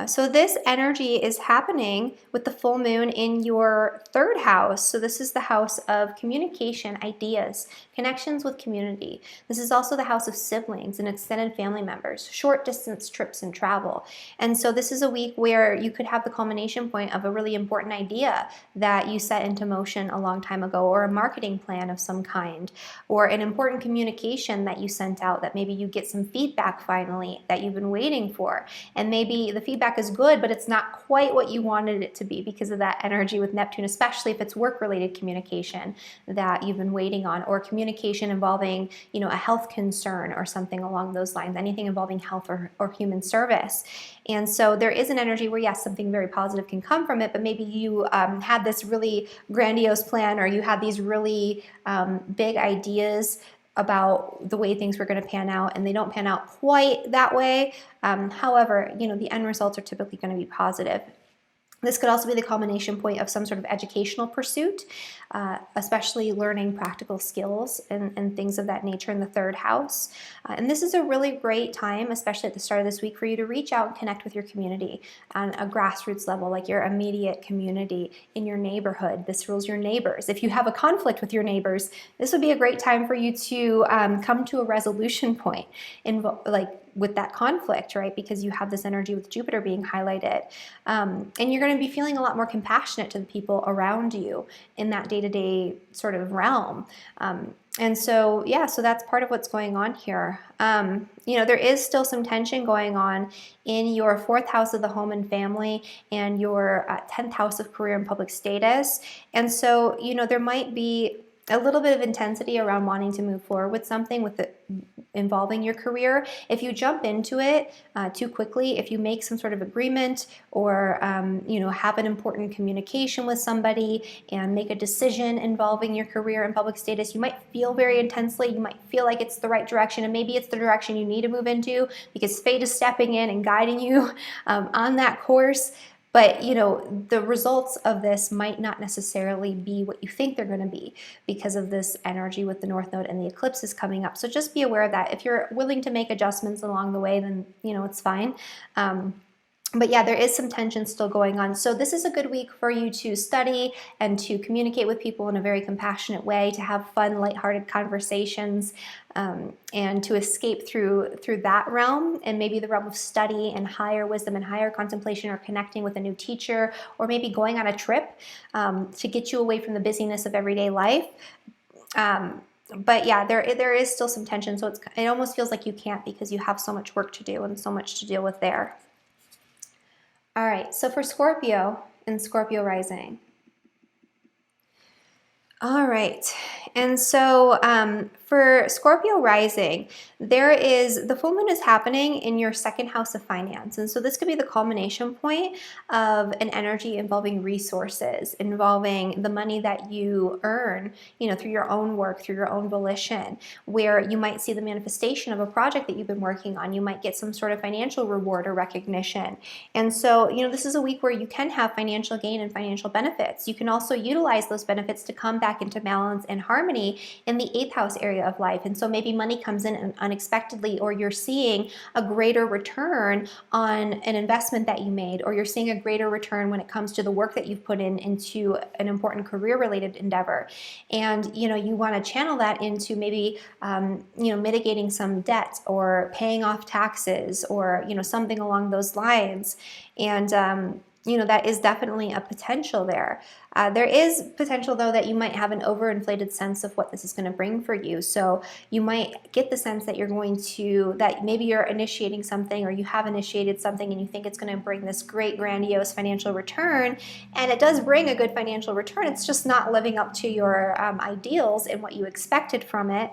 So this energy is happening with the full moon in your 3rd house. So this is the house of communication, ideas, connections with community. This is also the house of siblings and extended family members, short distance trips and travel. And so this is a week where you could have the culmination point of a really important idea that you set into motion a long time ago, or a marketing plan of some kind, or an important communication that you sent out that maybe you get some feedback finally that you've been waiting for. And maybe the feedback is good, but it's not quite what you wanted it to be because of that energy with Neptune, especially if it's work-related communication that you've been waiting on, or communication involving, you know, a health concern or something along those lines, anything involving health or human service. And so there is an energy where, yes, something very positive can come from it, but maybe you had this really grandiose plan, or you had these really big ideas about the way things were going to pan out, and they don't pan out quite that way. However, you know, the end results are typically going to be positive. This could also be the culmination point of some sort of educational pursuit, especially learning practical skills and things of that nature in the 3rd house. And this is a really great time, especially at the start of this week, for you to reach out and connect with your community on a grassroots level, like your immediate community in your neighborhood. This rules your neighbors. If you have a conflict with your neighbors, this would be a great time for you to come to a resolution point with that conflict, right? Because you have this energy with Jupiter being highlighted. And you're going to be feeling a lot more compassionate to the people around you in that day-to-day sort of realm. And so, yeah, so that's part of what's going on here. You know, there is still some tension going on in your 4th house of the home and family, and your 10th house of career and public status. And so, you know, there might be a little bit of intensity around wanting to move forward with something with it involving your career. If you jump into it too quickly, if you make some sort of agreement, or you know, have an important communication with somebody and make a decision involving your career and public status, you might feel very intensely. You might feel like it's the right direction, and maybe it's the direction you need to move into because fate is stepping in and guiding you on that course. But, you know, the results of this might not necessarily be what you think they're going to be because of this energy with the North Node and the eclipses coming up. So just be aware of that. If you're willing to make adjustments along the way, then, you know, it's fine. But yeah, there is some tension still going on. So this is a good week for you to study and to communicate with people in a very compassionate way, to have fun, lighthearted conversations, and to escape through that realm, and maybe the realm of study and higher wisdom and higher contemplation, or connecting with a new teacher, or maybe going on a trip to get you away from the busyness of everyday life. But yeah, there is still some tension. So it almost feels like you can't, because you have so much work to do and so much to deal with there. All right, so for Scorpio and Scorpio rising. All right, and so for Scorpio rising, the full moon is happening in your 2nd house of finance. And so this could be the culmination point of an energy involving resources, involving the money that you earn, you know, through your own work, through your own volition, where you might see the manifestation of a project that you've been working on. You might get some sort of financial reward or recognition. And so, you know, this is a week where you can have financial gain and financial benefits. You can also utilize those benefits to come back into balance and harmony in the 8th house area area of life. And so maybe money comes in unexpectedly, or you're seeing a greater return on an investment that you made, or you're seeing a greater return when it comes to the work that you've put in into an important career related endeavor. And you want to channel that into maybe mitigating some debt, or paying off taxes, or something along those lines. And that is definitely a potential there. There is potential, though, that you might have an overinflated sense of what this is going to bring for you. So you might get the sense that that maybe you're initiating something, or you have initiated something, and you think it's going to bring this great, grandiose financial return. And it does bring a good financial return. It's just not living up to your ideals and what you expected from it.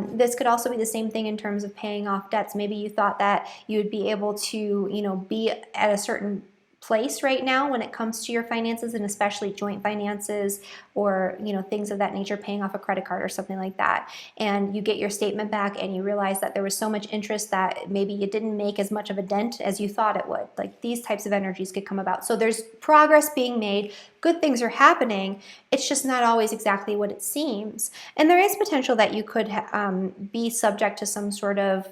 This could also be the same thing in terms of paying off debts. Maybe you thought that you would be able to, be at a certain place right now when it comes to your finances, and especially joint finances, or things of that nature, paying off a credit card or something like that. And you get your statement back and you realize that there was so much interest that maybe it didn't make as much of a dent as you thought it would. Like, these types of energies could come about. So there's progress being made, good things are happening. It's just not always exactly what it seems. And there is potential that you could be subject to some sort of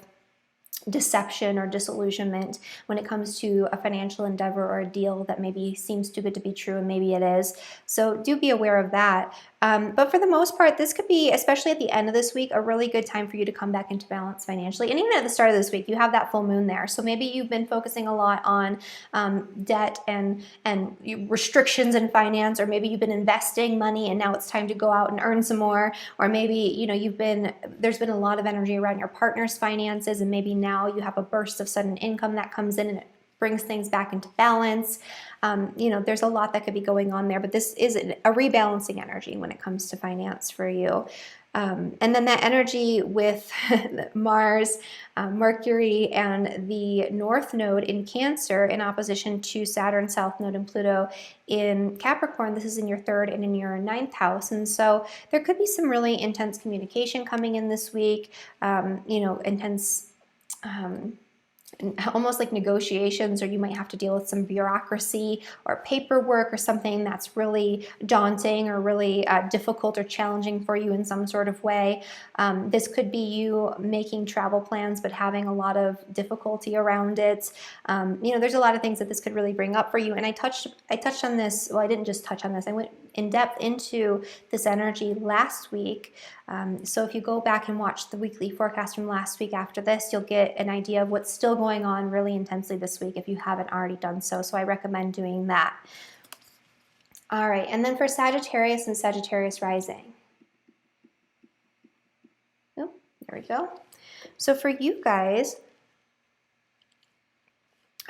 deception or disillusionment when it comes to a financial endeavor or a deal that maybe seems too good to be true, and maybe it is. So do be aware of that. But for the most part, this could be, especially at the end of this week, a really good time for you to come back into balance financially. And even at the start of this week, you have that full moon there. So maybe you've been focusing a lot on debt and restrictions in finance, or maybe you've been investing money and now it's time to go out and earn some more. Or maybe, there's been a lot of energy around your partner's finances, and maybe now you have a burst of sudden income that comes in and it brings things back into balance. There's a lot that could be going on there, but this is a rebalancing energy when it comes to finance for you. And then that energy with Mars, Mercury, and the North Node in Cancer in opposition to Saturn, South Node, and Pluto in Capricorn. This is in your 3rd and in your 9th house. And so there could be some really intense communication coming in this week, intense almost like negotiations, or you might have to deal with some bureaucracy or paperwork or something that's really daunting or really difficult or challenging for you in some sort of way. This could be you making travel plans but having a lot of difficulty around it. There's a lot of things that this could really bring up for you. And I touched on this. Well, I didn't just touch on this. I went in depth into this energy last week. So if you go back and watch the weekly forecast from last week after this, you'll get an idea of what's still going on really intensely this week if you haven't already done so. So I recommend doing that. All right, and then for Sagittarius and Sagittarius rising. Oh, there we go. So for you guys,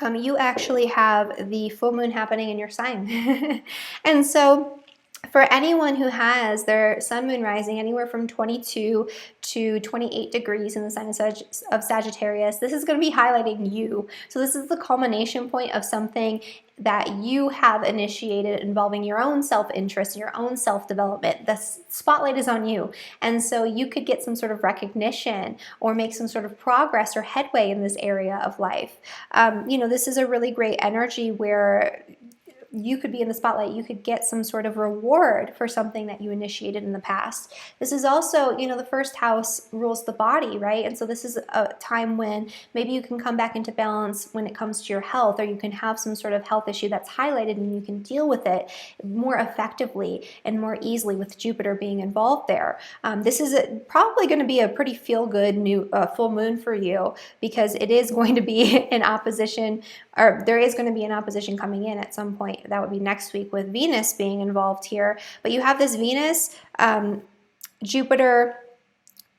you actually have the full moon happening in your sign. And so for anyone who has their sun, moon, rising anywhere from 22 to 28 degrees in the sign of Sagittarius, this is going to be highlighting you. So this is the culmination point of something that you have initiated involving your own self-interest, your own self-development. The spotlight is on you. And so you could get some sort of recognition or make some sort of progress or headway in this area of life. This is a really great energy where you could be in the spotlight. You could get some sort of reward for something that you initiated in the past. This is also, the first house rules the body, right? And so this is a time when maybe you can come back into balance when it comes to your health, or you can have some sort of health issue that's highlighted and you can deal with it more effectively and more easily with Jupiter being involved there. This is probably going to be a pretty feel-good new full moon for you, because it is going to be in opposition, or there is going to be an opposition coming in at some point. That would be next week with Venus being involved here. But you have this Venus, Jupiter,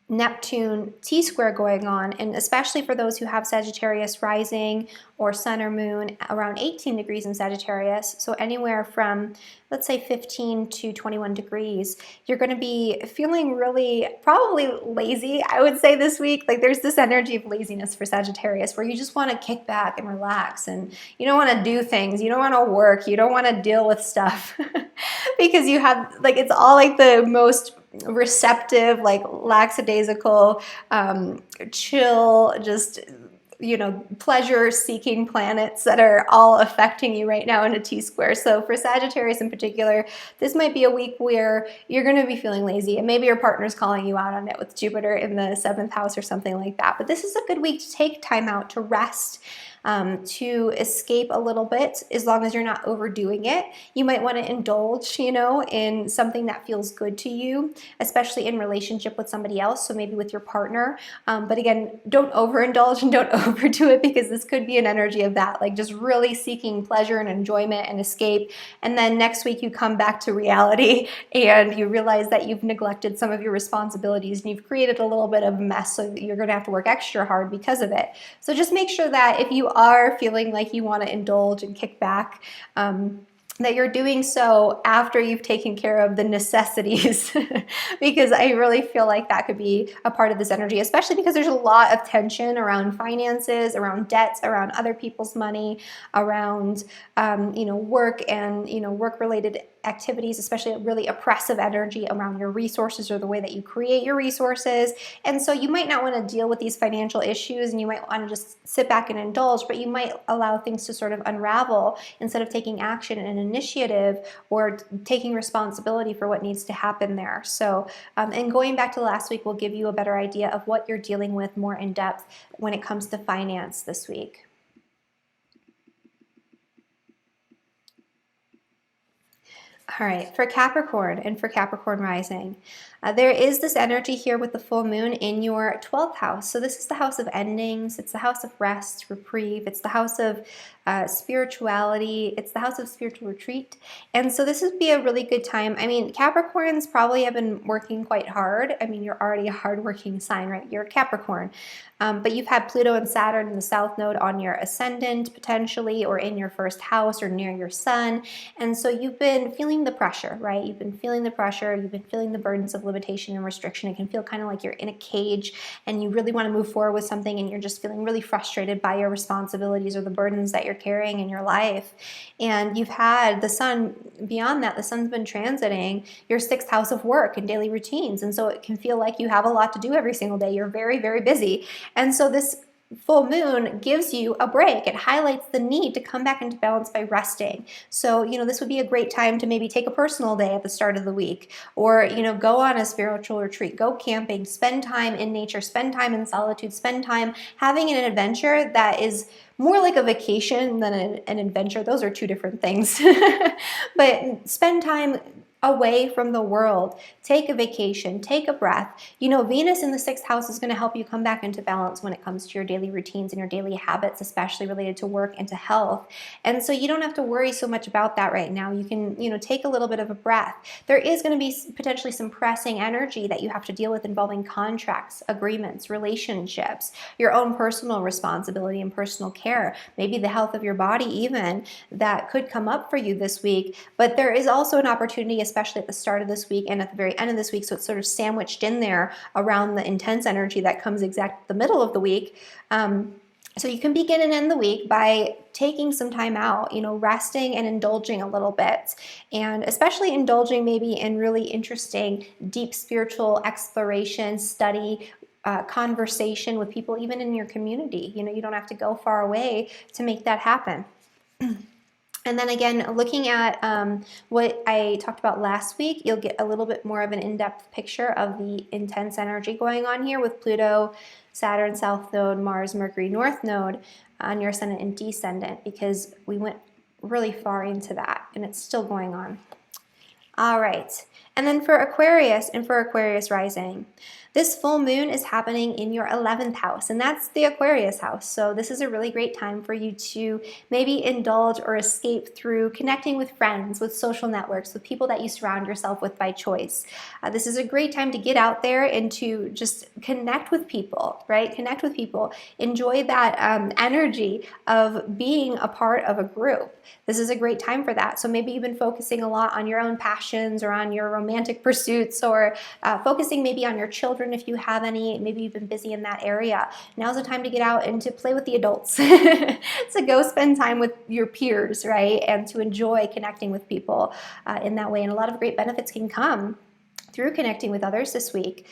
Neptune T-square going on, and especially for those who have Sagittarius rising or sun or moon around 18 degrees in Sagittarius, so anywhere from, let's say, 15 to 21 degrees, you're going to be feeling really probably lazy, I would say, this week. Like, there's this energy of laziness for Sagittarius where you just want to kick back and relax, and you don't want to do things, you don't want to work, you don't want to deal with stuff because you have, like, it's all like the most receptive, like lackadaisical, chill, just pleasure-seeking planets that are all affecting you right now in a T-square. So for Sagittarius in particular, this might be a week where you're going to be feeling lazy, and maybe your partner's calling you out on it with Jupiter in the 7th house or something like that. But this is a good week to take time out to rest, to escape a little bit, as long as you're not overdoing it. You might want to indulge, in something that feels good to you, especially in relationship with somebody else, so maybe with your partner. But again, don't overindulge and don't overdo it, because this could be an energy of that, like just really seeking pleasure and enjoyment and escape. And then next week you come back to reality and you realize that you've neglected some of your responsibilities and you've created a little bit of a mess, so you're going to have to work extra hard because of it. So just make sure that if you are feeling like you want to indulge and kick back, that you're doing so after you've taken care of the necessities, because I really feel like that could be a part of this energy, especially because there's a lot of tension around finances, around debts, around other people's money, around work and work-related activities, especially a really oppressive energy around your resources or the way that you create your resources. And so you might not want to deal with these financial issues, and you might want to just sit back and indulge, but you might allow things to sort of unravel instead of taking action and initiative or taking responsibility for what needs to happen there. So, and going back to last week will give you a better idea of what you're dealing with more in depth when it comes to finance this week. All right, for Capricorn and for Capricorn rising, there is this energy here with the full moon in your 12th house. So this is the house of endings. It's the house of rest, reprieve. It's the house of spirituality. It's the house of spiritual retreat. And so this would be a really good time. I mean, Capricorns probably have been working quite hard. I mean, you're already a hardworking sign, right? You're a Capricorn. But you've had Pluto and Saturn in the south node on your ascendant potentially, or in your first house or near your sun. And so you've been feeling the pressure, right? You've been feeling the pressure. You've been feeling the burdens of limitation and restriction. It can feel kind of like you're in a cage and you really want to move forward with something, and you're just feeling really frustrated by your responsibilities or the burdens that you're carrying in your life. And you've had the sun, beyond that, the sun's been transiting your 6th house of work and daily routines. And so it can feel like you have a lot to do every single day. You're very, very busy. And so this full moon gives you a break. It highlights the need to come back into balance by resting. So, this would be a great time to maybe take a personal day at the start of the week, or, go on a spiritual retreat, go camping, spend time in nature, spend time in solitude, spend time having an adventure that is more like a vacation than an adventure. Those are two different things. But spend time away from the world. Take a vacation, take a breath. Venus in the 6th house is going to help you come back into balance when it comes to your daily routines and your daily habits, especially related to work and to health. And so you don't have to worry so much about that right now. You can, take a little bit of a breath. There is going to be potentially some pressing energy that you have to deal with involving contracts, agreements, relationships, your own personal responsibility and personal care, maybe the health of your body even, that could come up for you this week. But there is also an opportunity, especially at the start of this week and at the very end of this week, so it's sort of sandwiched in there around the intense energy that comes exact the middle of the week. So you can begin and end the week by taking some time out, resting and indulging a little bit, and especially indulging maybe in really interesting, deep spiritual exploration, study, conversation with people, even in your community. You don't have to go far away to make that happen. And then again, looking at what I talked about last week, you'll get a little bit more of an in-depth picture of the intense energy going on here with Pluto, Saturn, South Node, Mars, Mercury, North Node on your ascendant and descendant, because we went really far into that and it's still going on. All right. And then for Aquarius and for Aquarius rising, this full moon is happening in your 11th house, and that's the Aquarius house. So this is a really great time for you to maybe indulge or escape through connecting with friends, with social networks, with people that you surround yourself with by choice. This is a great time to get out there and to just connect with people, right? Connect with people. Enjoy that energy of being a part of a group. This is a great time for that. So maybe you've been focusing a lot on your own passions or on your romantic pursuits, or focusing maybe on your children if you have any. Maybe you've been busy in that area. Now's the time to get out and to play with the adults, to go spend time with your peers, right? And to enjoy connecting with people in that way. And a lot of great benefits can come through connecting with others this week.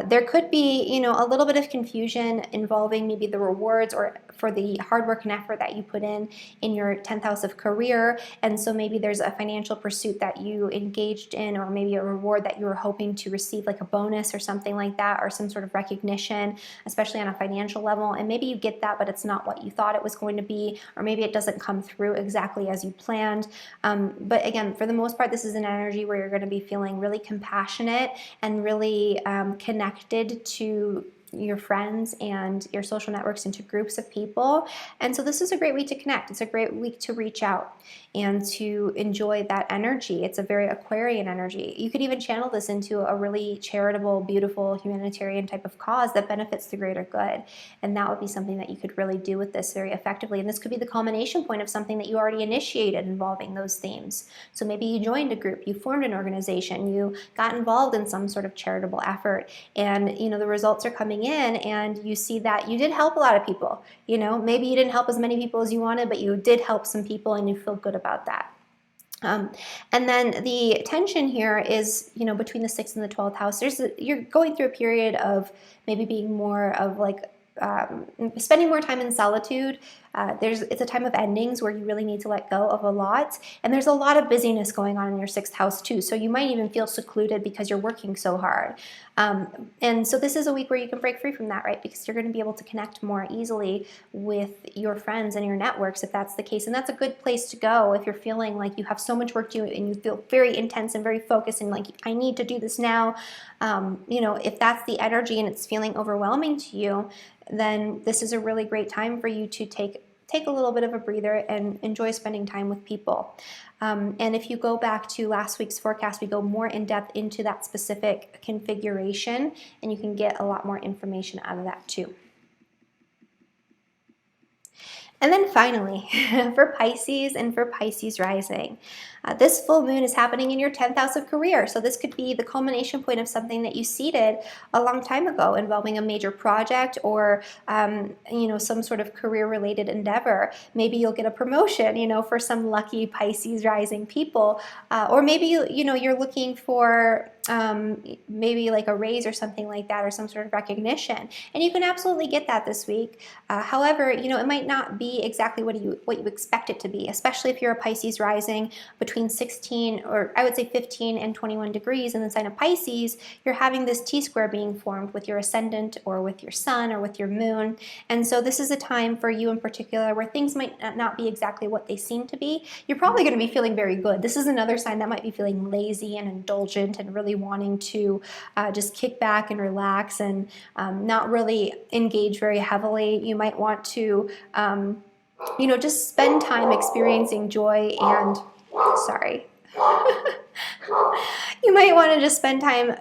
There could be, you know, a little bit of confusion involving maybe the rewards or for the hard work and effort that you put in your 10th house of career. And so maybe there's a financial pursuit that you engaged in, or maybe a reward that you were hoping to receive, like a bonus or something like that, or some sort of recognition, especially on a financial level. And maybe you get that, but it's not what you thought it was going to be, or maybe it doesn't come through exactly as you planned. But again, for the most part, this is an energy where you're going to be feeling really compassionate and really connected to your friends and your social networks into groups of people. And so this is a great week to connect. It's a great week to reach out and to enjoy that energy. It's a very Aquarian energy. You could even channel this into a really charitable, beautiful, humanitarian type of cause that benefits the greater good. And that would be something that you could really do with this very effectively. And this could be the culmination point of something that you already initiated involving those themes. So maybe you joined a group, you formed an organization, you got involved in some sort of charitable effort, and you know the results are coming in, and you see that you did help a lot of people. You know, maybe you didn't help as many people as you wanted, but you did help some people, and you feel good about that. And then the tension here is, you know, between the 6th and the 12th house. You're going through a period of maybe being more of like spending more time in solitude. It's a time of endings where you really need to let go of a lot, and there's a lot of busyness going on in your 6th house too, so you might even feel secluded because you're working so hard. And so this is a week where you can break free from that, right? Because you're going to be able to connect more easily with your friends and your networks if that's the case. And that's a good place to go if you're feeling like you have so much work to do and you feel very intense and very focused and like, I need to do this now. You know, if that's the energy and it's feeling overwhelming to you, then this is a really great time for you to take a little bit of a breather and enjoy spending time with people. And if you go back to last week's forecast, we go more in depth into that specific configuration, and you can get a lot more information out of that too. And then finally, for Pisces and for Pisces rising, this full moon is happening in your 10th house of career. So this could be the culmination point of something that you seeded a long time ago involving a major project or, you know, some sort of career-related endeavor. Maybe you'll get a promotion, you know, for some lucky Pisces rising people. Or maybe, you know, you're looking for maybe like a raise or something like that, or some sort of recognition, and you can absolutely get that this week. However, you know, it might not be exactly what you expect it to be, especially if you're a Pisces rising between 16, or I would say 15 and 21 degrees in the sign of Pisces. You're having this T-square being formed with your ascendant or with your sun or with your moon, and so this is a time for you in particular where things might not be exactly what they seem to be. You're probably going to be feeling very good. This is another sign that might be feeling lazy and indulgent and really wanting to just kick back and relax and not really engage very heavily. You might want to, you know, just spend time experiencing joy and, sorry. You might want to just spend time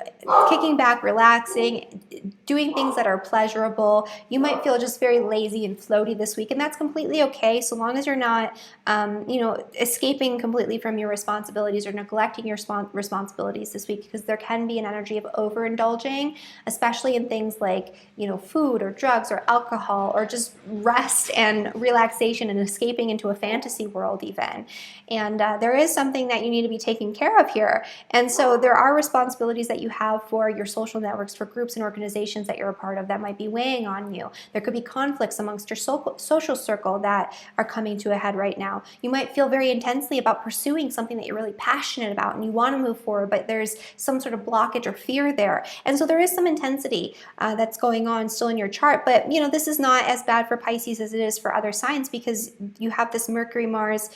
kicking back, relaxing, doing things that are pleasurable. You might feel just very lazy and floaty this week, and that's completely okay, so long as you're not, you know, escaping completely from your responsibilities or neglecting your responsibilities this week, because there can be an energy of overindulging, especially in things like, you know, food or drugs or alcohol or just rest and relaxation and escaping into a fantasy world even. And there is something that you need to be taking care of here. And so there are responsibilities that you have for your social networks, for groups and organizations that you're a part of that might be weighing on you. There could be conflicts amongst your social circle that are coming to a head right now. You might feel very intensely about pursuing something that you're really passionate about and you want to move forward, but there's some sort of blockage or fear there. And so there is some intensity that's going on still in your chart. But, you know, this is not as bad for Pisces as it is for other signs, because you have this Mercury-Mars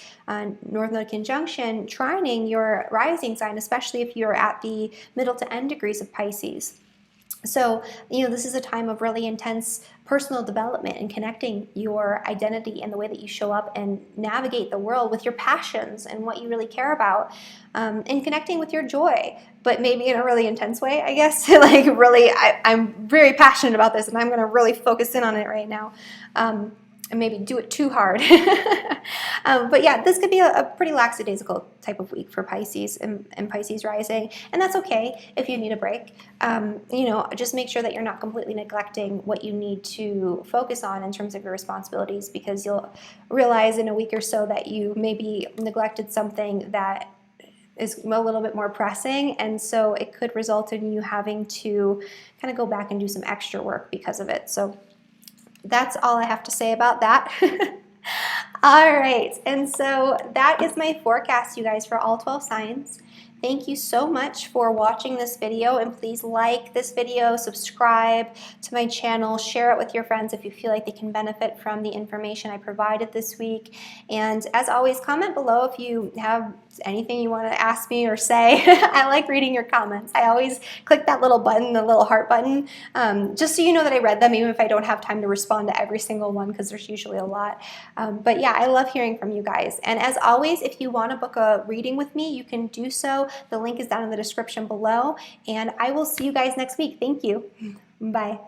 North Node conjunction trining your rising sign, especially if you're at the middle to end degrees of Pisces. So, you know, this is a time of really intense personal development and connecting your identity and the way that you show up and navigate the world with your passions and what you really care about, and connecting with your joy, but maybe in a really intense way, I guess. Like, really, I'm very passionate about this and I'm going to really focus in on it right now. And maybe do it too hard. But yeah, this could be a pretty lackadaisical type of week for Pisces and Pisces rising, and that's okay if you need a break. You know, just make sure that you're not completely neglecting what you need to focus on in terms of your responsibilities, because you'll realize in a week or so that you maybe neglected something that is a little bit more pressing, and so it could result in you having to kind of go back and do some extra work because of it. So that's all I have to say about that. All right, and so that is my forecast, you guys, for all 12 signs. Thank you so much for watching this video, and please like this video, subscribe to my channel, share it with your friends if you feel like they can benefit from the information I provided this week. And as always, comment below if you have anything you want to ask me or say. I like reading your comments. I always click that little button, the little heart button, just so you know that I read them, even if I don't have time to respond to every single one, because there's usually a lot. But yeah, I love hearing from you guys. And as always, if you want to book a reading with me, you can do so. The link is down in the description below, and I will see you guys next week. Thank you. Bye.